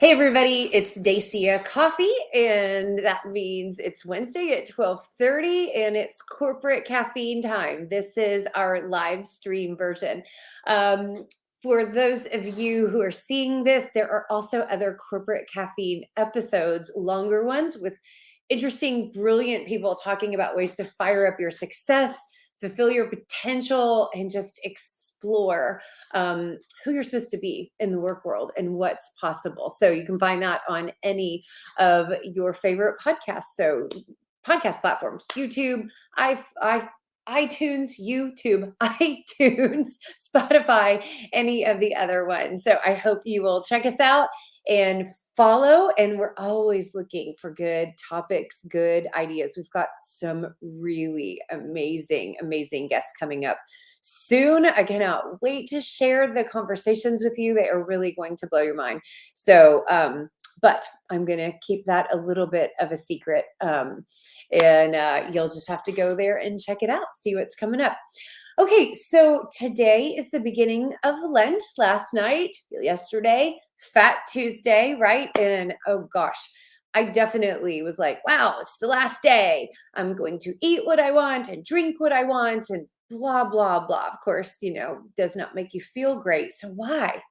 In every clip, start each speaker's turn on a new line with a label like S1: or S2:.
S1: Hey everybody, it's Dacia Coffee, and that means it's Wednesday at 12:30 and it's corporate caffeine time. This is our live stream version. For those of you who are seeing this, there are also other corporate caffeine episodes, longer ones with interesting, brilliant people talking about ways to fire up your success, fulfill your potential, and just explore who you're supposed to be in the work world and what's possible. So you can find that on any of your favorite podcasts. So podcast platforms, YouTube, iTunes, Spotify, any of the other ones. So I hope you will check us out and follow. And we're always looking for good topics, good ideas. We've got some really amazing, amazing guests coming up soon. I cannot wait to share the conversations with you. They are really going to blow your mind. So, but I'm going to keep that a little bit of a secret. And you'll just have to go there and check it out, see what's coming up. Okay, so today is the beginning of Lent. Last night, yesterday, Fat Tuesday, right? And oh gosh, I definitely was like, wow, it's the last day. I'm going to eat what I want and drink what I want and blah, blah, blah. Of course, does not make you feel great. So why?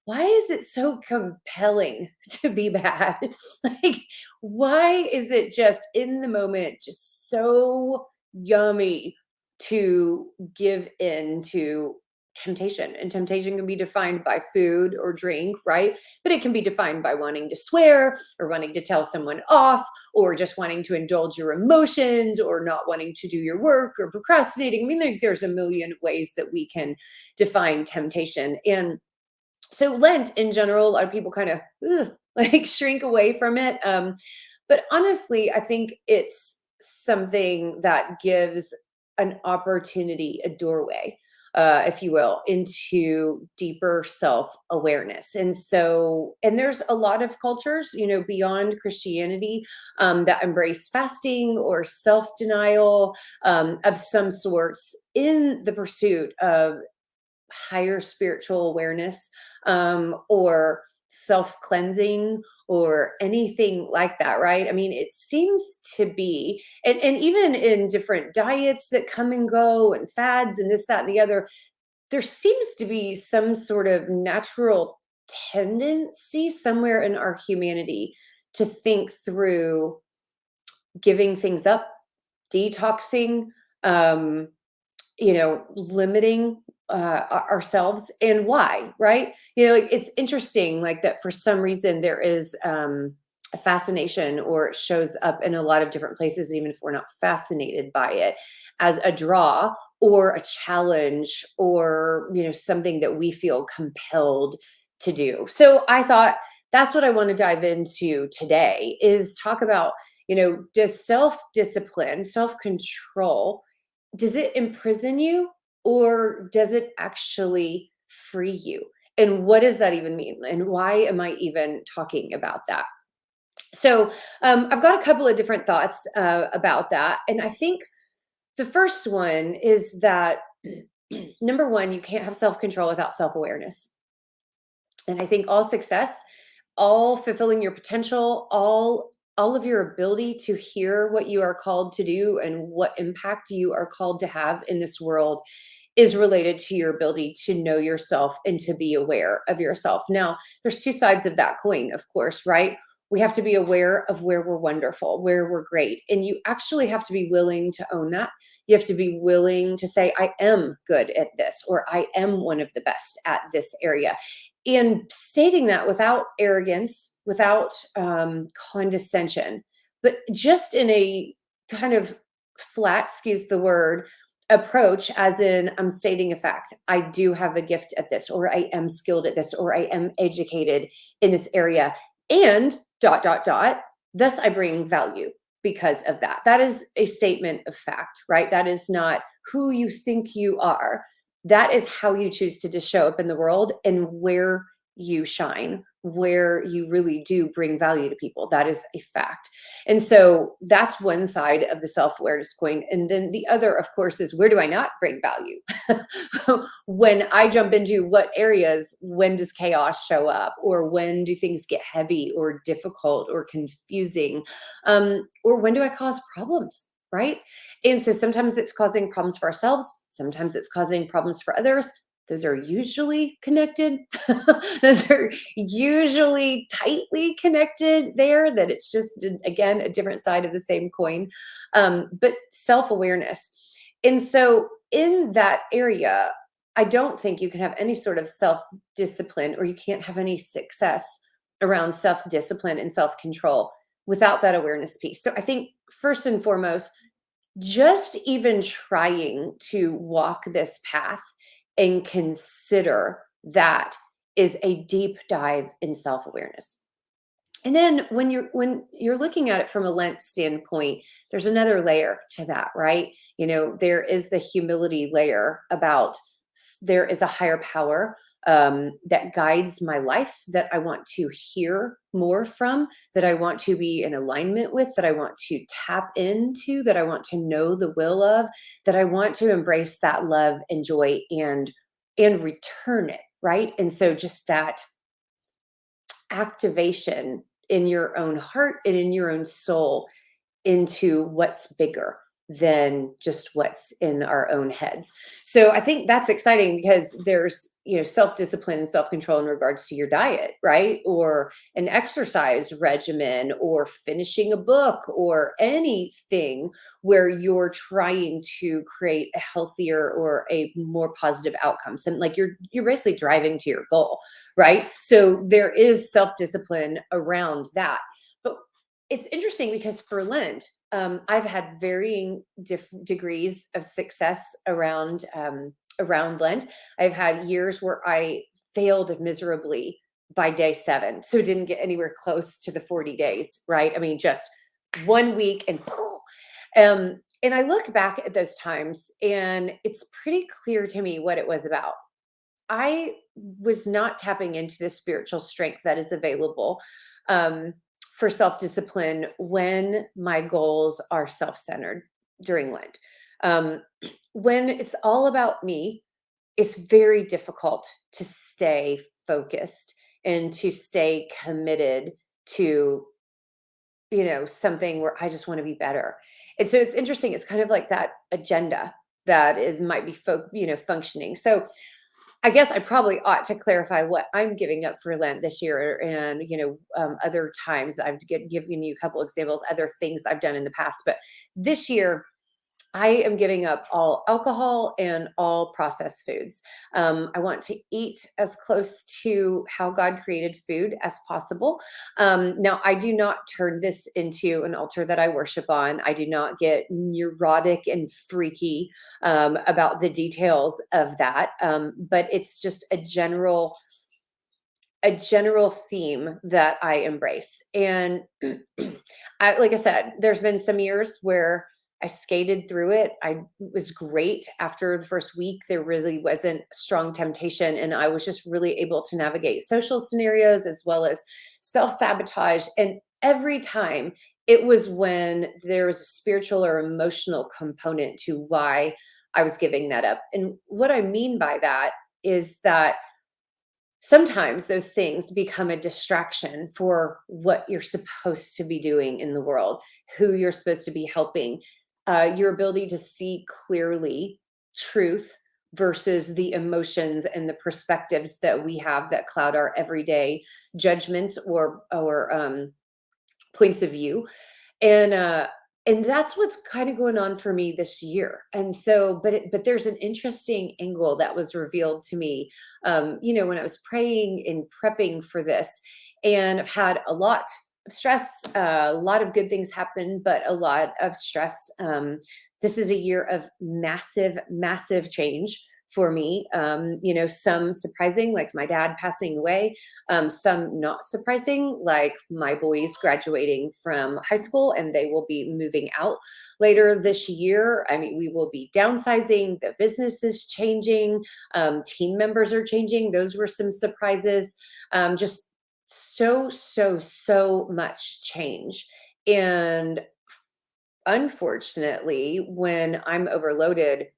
S1: Why is it so compelling to be bad? Like, why is it just in the moment, just so yummy to give in to temptation? And temptation can be defined by food or drink, right? But it can be defined by wanting to swear or wanting to tell someone off or just wanting to indulge your emotions or not wanting to do your work or procrastinating. I mean, there's a million ways that we can define temptation. And so Lent in general, a lot of people kind of like shrink away from it. But honestly, I think it's something that gives an opportunity, a doorway, if you will, into deeper self-awareness. And there's a lot of cultures, beyond Christianity, that embrace fasting or self-denial of some sorts in the pursuit of higher spiritual awareness, or self-cleansing or anything like that, right? I mean, it seems to be, and even in different diets that come and go and fads and this, that, and the other, there seems to be some sort of natural tendency somewhere in our humanity to think through giving things up, detoxing, um, limiting ourselves, and why, right? Like, it's interesting, like that for some reason there is a fascination, or it shows up in a lot of different places, even if we're not fascinated by it, as a draw or a challenge, or something that we feel compelled to do. So I thought that's what I want to dive into today, is talk about, does self-discipline, self-control, does it imprison you, or does it actually free you? And what does that even mean? And why am I even talking about that? So I've got a couple of different thoughts about that. And I think the first one is that number one, you can't have self-control without self-awareness. And I think all success, all fulfilling your potential, all of your ability to hear what you are called to do and what impact you are called to have in this world is related to your ability to know yourself and to be aware of yourself. Now, there's two sides of that coin, of course, right? We have to be aware of where we're wonderful, where we're great. And you actually have to be willing to own that. You have to be willing to say, I am good at this, or I am one of the best at this area. And stating that without arrogance, without condescension, but just in a kind of flat, excuse the word, approach, as in, I'm stating a fact. I do have a gift at this, or I am skilled at this, or I am educated in this area, and ... Thus I bring value because of that. That is a statement of fact, right? That is not who you think you are. That is how you choose to just show up in the world and where you shine, where you really do bring value to people. That is a fact. And so that's one side of the self-awareness coin. And then the other, of course, is where do I not bring value? When I jump into what areas, when does chaos show up? Or when do things get heavy or difficult or confusing? Or when do I cause problems? Right. And so sometimes it's causing problems for ourselves, sometimes it's causing problems for others. Those are usually connected. Those are usually tightly connected there, that it's just, again, a different side of the same coin. But self awareness. And so, in that area, I don't think you can have any sort of self discipline, or you can't have any success around self discipline and self control without that awareness piece. So, I think first and foremost, just even trying to walk this path and consider that is a deep dive in self-awareness. And then when you're looking at it from a Lent standpoint, there's another layer to that, right? There is the humility layer about there is a higher power that guides my life, that I want to hear more from, that I want to be in alignment with, that I want to tap into, that I want to know the will of, that I want to embrace that love and joy and return it, right? And so just that activation in your own heart and in your own soul into what's bigger than just what's in our own heads. So I think that's exciting because there's, self-discipline and self-control in regards to your diet, right? Or an exercise regimen, or finishing a book, or anything where you're trying to create a healthier or a more positive outcome. So like you're basically driving to your goal, right? So there is self-discipline around that. But it's interesting because for Lent, I've had varying degrees of success around Lent. I've had years where I failed miserably by day 7, so didn't get anywhere close to the 40 days. Right? I mean, just 1 week and poof. And I look back at those times, and it's pretty clear to me what it was about. I was not tapping into the spiritual strength that is available. For self discipline when my goals are self centered during Lent. Um, when it's all about me, it's very difficult to stay focused and to stay committed to, something where I just want to be better. And so it's interesting. It's kind of like that agenda that is might be functioning. So I guess I probably ought to clarify what I'm giving up for Lent this year, and other times I've given you a couple examples, other things I've done in the past. But this year, I am giving up all alcohol and all processed foods. I want to eat as close to how God created food as possible. Now, I do not turn this into an altar that I worship on. I do not get neurotic and freaky about the details of that. But it's just a general theme that I embrace. And like I said, there's been some years where I skated through it. I was great after the first week. There really wasn't strong temptation, and I was just really able to navigate social scenarios as well as self-sabotage. And every time it was when there was a spiritual or emotional component to why I was giving that up. And what I mean by that is that sometimes those things become a distraction for what you're supposed to be doing in the world, who you're supposed to be helping, your ability to see clearly truth versus the emotions and the perspectives that we have that cloud our everyday judgments or points of view. And that's what's kind of going on for me this year. And so, but there's an interesting angle that was revealed to me, when I was praying and prepping for this. And I've had a lot of stress, a lot of good things happen, but a lot of stress. This is a year of massive, massive change for me. Some surprising, like my dad passing away, some not surprising, like my boys graduating from high school and they will be moving out later this year. I mean, we will be downsizing, the business is changing, team members are changing. Those were some surprises. Just so much change. And unfortunately, when I'm overloaded,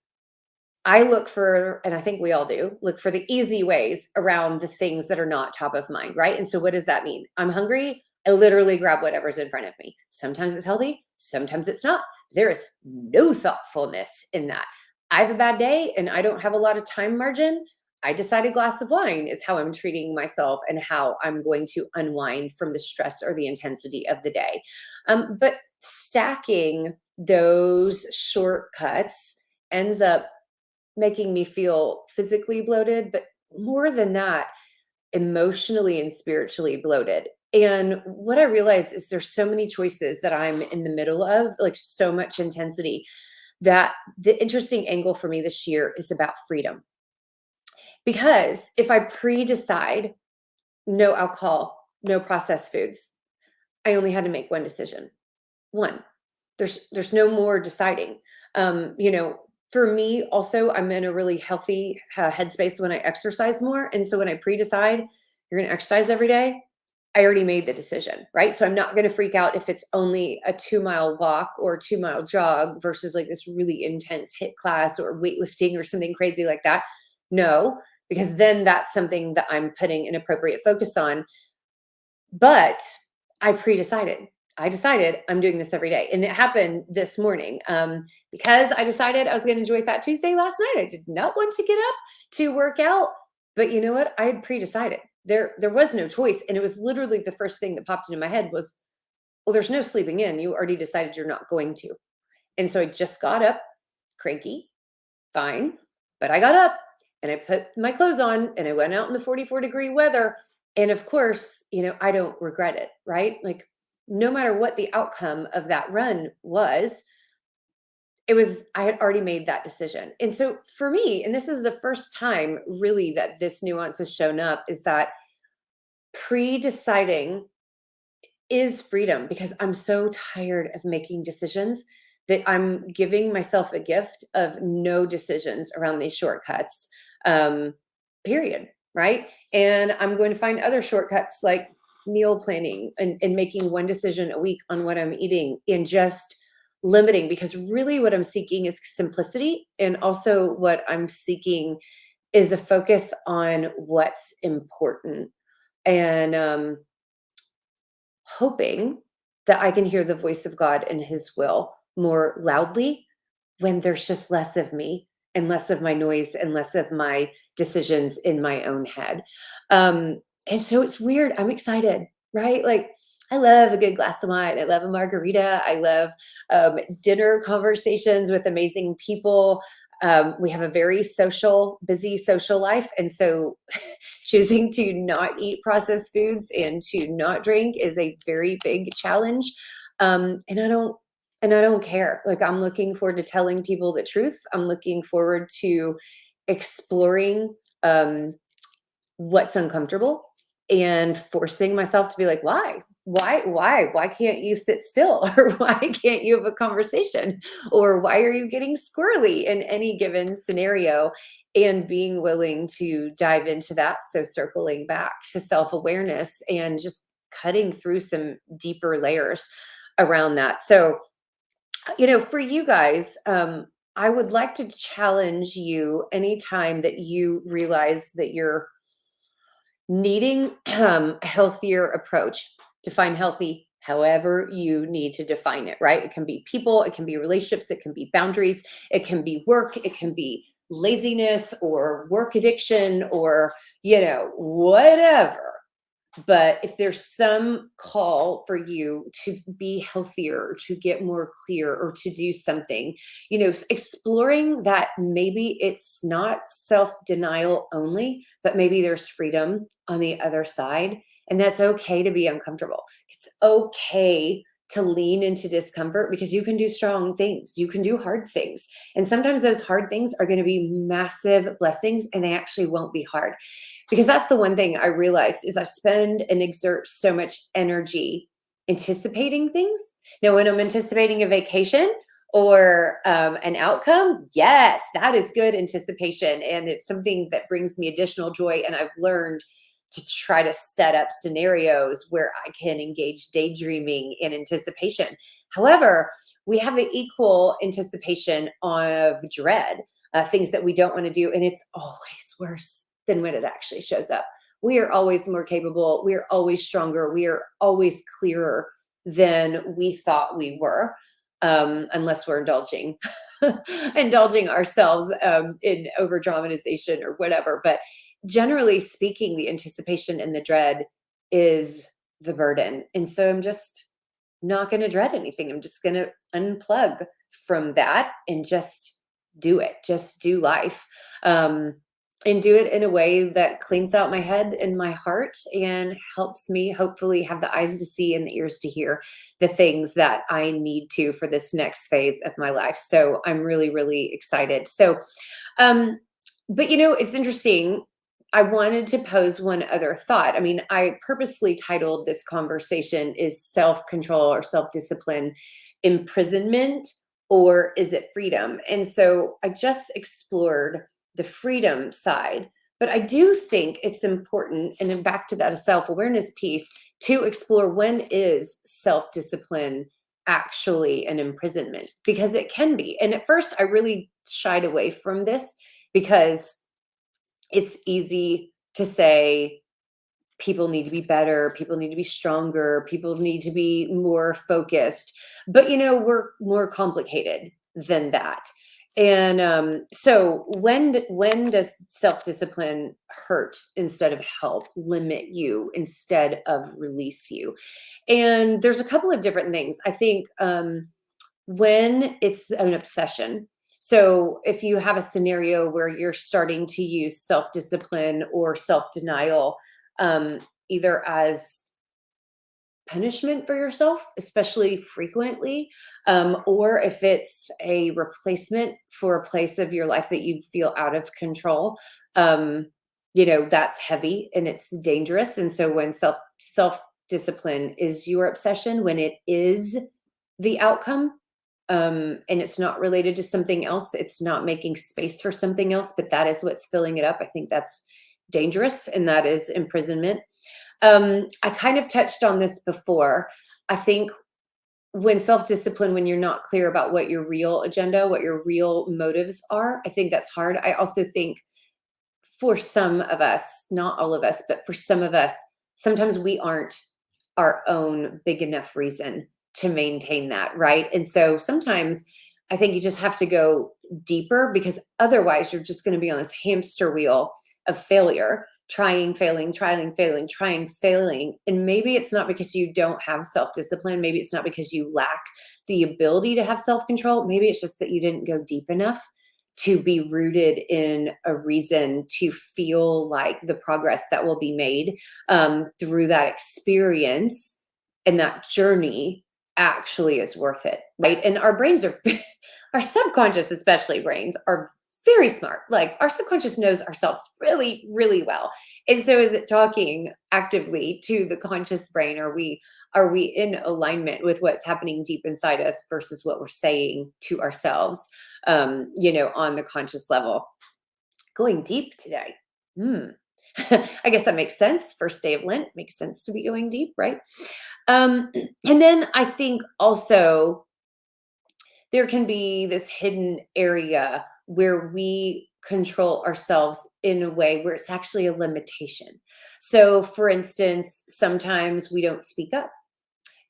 S1: I look for, and I think we all do, look for the easy ways around the things that are not top of mind, right? And so, what does that mean? I'm hungry. I literally grab whatever's in front of me. Sometimes it's healthy, sometimes it's not. There is no thoughtfulness in that. I have a bad day and I don't have a lot of time margin. I decide a glass of wine is how I'm treating myself and how I'm going to unwind from the stress or the intensity of the day. But stacking those shortcuts ends up making me feel physically bloated, but more than that, emotionally and spiritually bloated. And what I realize is there's so many choices that I'm in the middle of, like so much intensity, that the interesting angle for me this year is about freedom. Because if I pre decide no alcohol, no processed foods, I only had to make one decision. One. There's no more deciding. For me also, I'm in a really healthy headspace when I exercise more, and so when I pre-decide you're going to exercise every day, I already made the decision, right? So I'm not going to freak out if it's only a 2 mile walk or a 2 mile jog versus like this really intense hit class or weightlifting or something crazy like that. No, because then that's something that I'm putting an appropriate focus on. But I pre-decided. I decided I'm doing this every day. And it happened this morning. Because I decided I was going to enjoy Fat Tuesday last night. I did not want to get up to work out. But you know what? I had pre-decided. There was no choice. And it was literally the first thing that popped into my head was, well, there's no sleeping in. You already decided you're not going to. And so I just got up, cranky, fine. But I got up and I put my clothes on and I went out in the 44-degree weather. And of course, I don't regret it, right? Like, no matter what the outcome of that run was, I had already made that decision. And so for me, and this is the first time really that this nuance has shown up, is that pre deciding is freedom because I'm so tired of making decisions that I'm giving myself a gift of no decisions around these shortcuts. Um, Period. Right. And I'm going to find other shortcuts like meal planning and making one decision a week on what I'm eating and just limiting because really what I'm seeking is simplicity. And also what I'm seeking is a focus on what's important. And hoping that I can hear the voice of God and his will more loudly when there's just less of me and less of my noise and less of my decisions in my own head. And so it's weird. I'm excited, right? Like, I love a good glass of wine. I love a margarita. I love dinner conversations with amazing people. We have a very social, busy social life. And so choosing to not eat processed foods and to not drink is a very big challenge. And I don't care. Like, I'm looking forward to telling people the truth. I'm looking forward to exploring what's uncomfortable and forcing myself to be like, why can't you sit still? Or why can't you have a conversation? Or why are you getting squirrely in any given scenario? And being willing to dive into that. So circling back to self-awareness and just cutting through some deeper layers around that. So, for you guys, I would like to challenge you anytime that you realize that you're needing a healthier approach. Define healthy however you need to define it, right? It can be people, it can be relationships, it can be boundaries, it can be work, it can be laziness or work addiction or, whatever. But if there's some call for you to be healthier, to get more clear, or to do something, exploring that maybe it's not self denial only, but maybe there's freedom on the other side. And that's okay to be uncomfortable. It's okay to lean into discomfort because you can do strong things, you can do hard things. And sometimes those hard things are going to be massive blessings and they actually won't be hard. Because that's the one thing I realized is I spend and exert so much energy anticipating things. Now, when I'm anticipating a vacation or an outcome, yes, that is good anticipation. And it's something that brings me additional joy. And I've learned to try to set up scenarios where I can engage daydreaming and anticipation. However, we have the equal anticipation of dread, things that we don't want to do, and it's always worse than when it actually shows up. We are always more capable. We are always stronger. We are always clearer than we thought we were, unless we're indulging indulging ourselves in over dramatization or whatever. But generally speaking, the anticipation and the dread is the burden. And so I'm just not going to dread anything. I'm just going to unplug from that and just do it, just do life. Um, and do it in a way that cleans out my head and my heart and helps me hopefully have the eyes to see and the ears to hear the things that I need to for this next phase of my life. So I'm really, really excited. So, um, but it's interesting. I wanted to pose one other thought. I mean, I purposefully titled this conversation is self-control or self-discipline imprisonment, or is it freedom? And so I just explored the freedom side. But I do think it's important, and then back to that self-awareness piece, to explore when is self-discipline actually an imprisonment, because it can be. And at first I really shied away from this because it's easy to say people need to be better, people need to be stronger, people need to be more focused. But we're more complicated than that. And so when does self-discipline hurt instead of help, limit you instead of release you? And there's a couple of different things. I think when it's an obsession. So if you have a scenario where you're starting to use self-discipline or self-denial, either as punishment for yourself, especially frequently, or if it's a replacement for a place of your life that you feel out of control, that's heavy and it's dangerous. And so when self-discipline is your obsession, when it is the outcome, and it's not related to something else, it's not making space for something else, but that is what's filling it up, I think that's dangerous, and that is imprisonment. I kind of touched on this before. I think when self-discipline, when you're not clear about what your real agenda, what your real motives are, I think that's hard. I also think for some of us, not all of us, but for some of us, sometimes we aren't our own big enough reason to maintain that, right? And so sometimes I think you just have to go deeper, because otherwise you're just going to be on this hamster wheel of failure, trying, failing, trying, failing, trying, failing. And maybe it's not because you don't have self-discipline. Maybe it's not because you lack the ability to have self-control. Maybe it's just that you didn't go deep enough to be rooted in a reason to feel like the progress that will be made through that experience and that journey actually is worth it, right? And our brains are, our subconscious, especially brains, are very smart. Like our subconscious knows ourselves really, really well. And so is it talking actively to the conscious brain? Are we in alignment with what's happening deep inside us versus what we're saying to ourselves, on the conscious level? Going deep today. I guess that makes sense. First day of Lent makes sense to be going deep, right? And then I think also there can be this hidden area where we control ourselves in a way where it's actually a limitation. So, for instance, sometimes we don't speak up.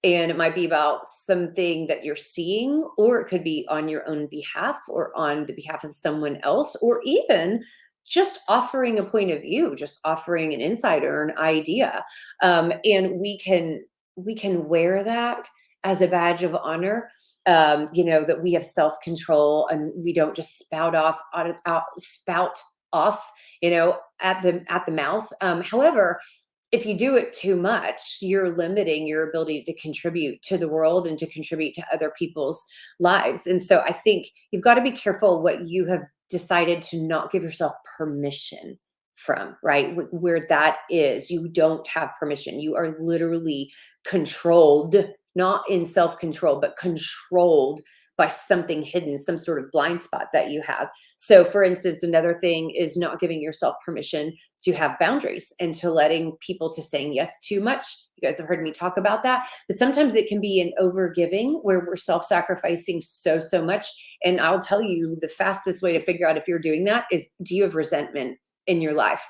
S1: And it might be about something that you're seeing, or it could be on your own behalf or on the behalf of someone else, or even just offering a point of view, just offering an insight or an idea. And we can wear that as a badge of honor, that we have self-control and we don't just spout off, at the mouth. However, if you do it too much, you're limiting your ability to contribute to the world and to contribute to other people's lives. And so I think you've got to be careful what you have decided to not give yourself permission from, right? Where that is, you don't have permission. You are literally controlled, not in self-control, but controlled by something hidden, some sort of blind spot that you have. So, for instance, another thing is not giving yourself permission to have boundaries and to letting people to saying yes too much. You guys have heard me talk about that, but sometimes it can be an over giving where we're self-sacrificing so much. And I'll tell you the fastest way to figure out if you're doing that is, do you have resentment in your life?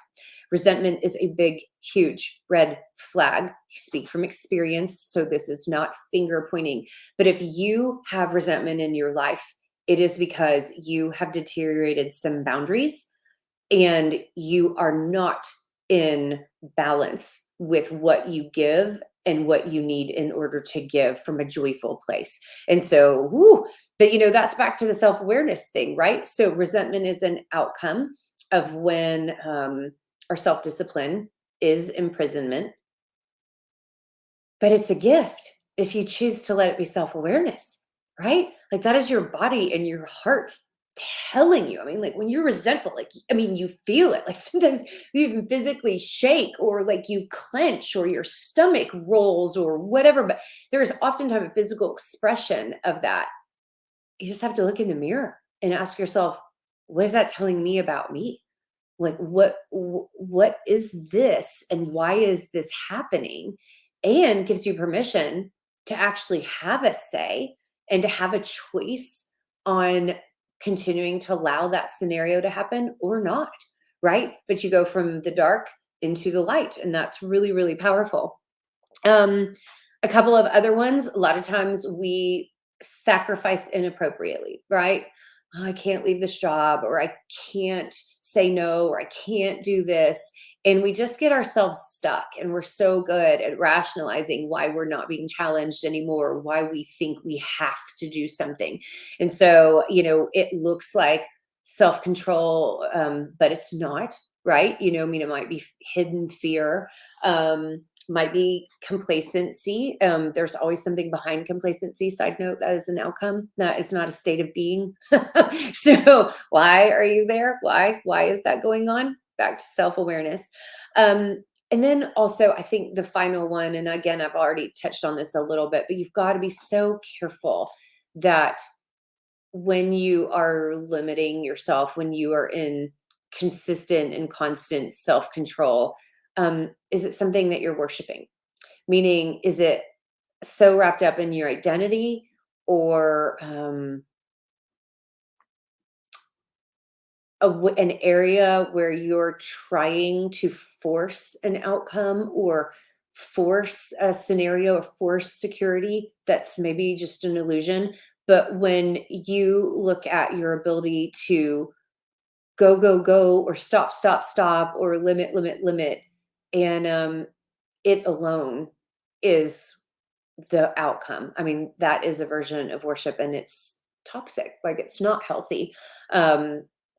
S1: Resentment is a big, huge red flag. You speak from experience, so this is not finger pointing. But if you have resentment in your life, it is because you have deteriorated some boundaries and you are not in balance with what you give and what you need in order to give from a joyful place. And so, whew, but that's back to the self awareness thing, right? So, resentment is an outcome of when our self discipline is imprisonment, but it's a gift if you choose to let it be self awareness, right? Like that is your body and your heart telling you. I mean, like when you're resentful, like, I mean, you feel it. Like sometimes you even physically shake or like you clench or your stomach rolls or whatever, but there is oftentimes a physical expression of that. You just have to look in the mirror and ask yourself, what is that telling me about me? Like what is this and why is this happening, and gives you permission to actually have a say and to have a choice on continuing to allow that scenario to happen or not, right? But you go from the dark into the light, and that's really, really powerful. um a couple of other ones, a lot of times we sacrifice inappropriately, right? "Oh, I can't leave this job," or "I can't say no," or "I can't do this." And we just get ourselves stuck. And we're so good at rationalizing why we're not being challenged anymore, why we think we have to do something. And so, it looks like self control, but it's not, right? I mean, it might be hidden fear. Might be complacency. There's always something behind complacency. Side note, that is an outcome. That is not a state of being. So why are you there? Why is that going on? Back to self-awareness. And then also, I think the final one, and again, I've already touched on this a little bit, but you've got to be so careful that when you are limiting yourself, when you are in consistent and constant self-control, is it something that you're worshiping? Meaning, is it so wrapped up in your identity, or an area where you're trying to force an outcome or force a scenario or force security that's maybe just an illusion? But when you look at your ability to go, or stop, or limit, and it alone is the outcome. I mean, that is a version of worship, and it's toxic. Like it's not healthy.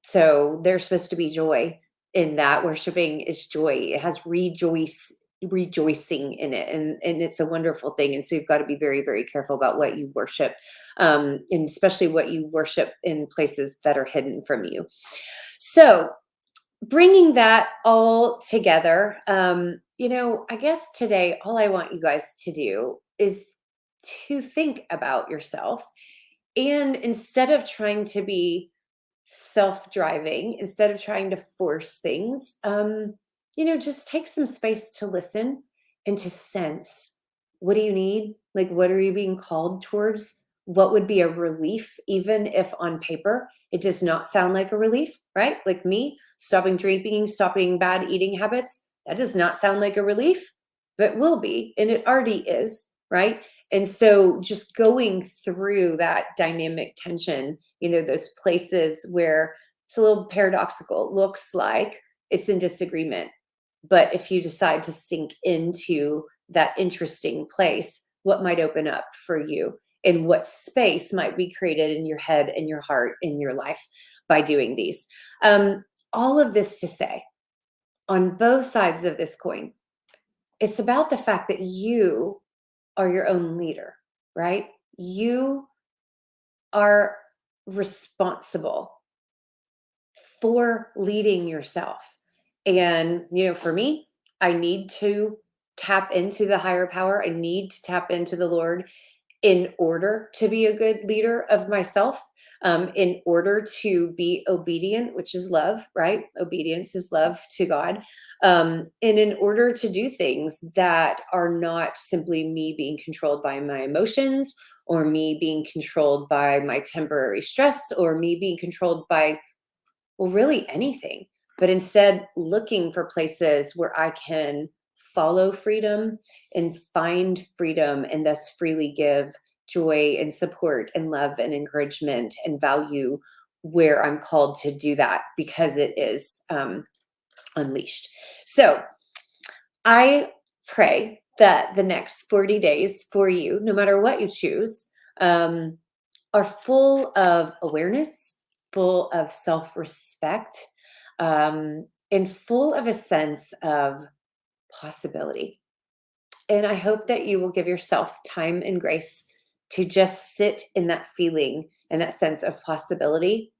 S1: So there's supposed to be joy in that. Worshiping is joy. It has rejoicing in it, and it's a wonderful thing. And so you've got to be very, very careful about what you worship, and especially what you worship in places that are hidden from you. So bringing that all together, I guess today, all I want you guys to do is to think about yourself. And instead of trying to be self driving, instead of trying to force things, just take some space to listen and to sense, what do you need? Like, what are you being called towards? What would be a relief, even if on paper it does not sound like a relief, right? Like me stopping drinking, stopping bad eating habits, that does not sound like a relief, but will be, and it already is, right? And so just going through that dynamic tension, those places where it's a little paradoxical, it looks like it's in disagreement. But if you decide to sink into that interesting place, what might open up for you, and what space might be created in your head and your heart in your life by doing these. All of this to say, on both sides of this coin, it's about the fact that you are your own leader, right? You are responsible for leading yourself. And, for me, I need to tap into the higher power. I need to tap into the Lord in order to be a good leader of myself, in order to be obedient, which is love, right? Obedience is love to God. And in order to do things that are not simply me being controlled by my emotions, or me being controlled by my temporary stress, or me being controlled by, well, really anything, but instead looking for places where I can follow freedom and find freedom and thus freely give joy and support and love and encouragement and value where I'm called to do that because it is unleashed. So I pray that the next 40 days for you, no matter what you choose, um, are full of awareness, full of self respect, and full of a sense of possibility. And I hope that you will give yourself time and grace to just sit in that feeling and that sense of possibility,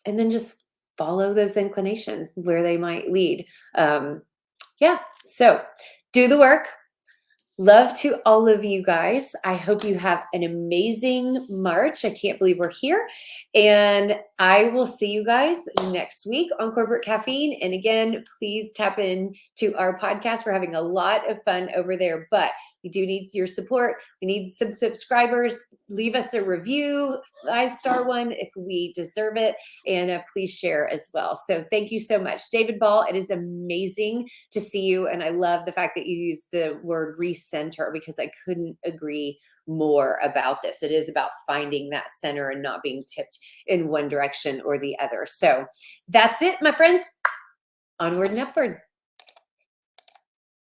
S1: and then just follow those inclinations where they might lead. Yeah. So do the work. Love to all of you guys. I hope you have an amazing March. I can't believe we're here. And I will see you guys next week on Corporate Caffeine. And again, please tap in to our podcast. We're having a lot of fun over there, but we do need your support. We need some subscribers. Leave us a review, 5-star one if we deserve it. And please share as well. So thank you so much. David Ball, it is amazing to see you. And I love the fact that you use the word recenter, because I couldn't agree more about this. It is about finding that center and not being tipped in one direction or the other. So that's it, my friends. Onward and upward.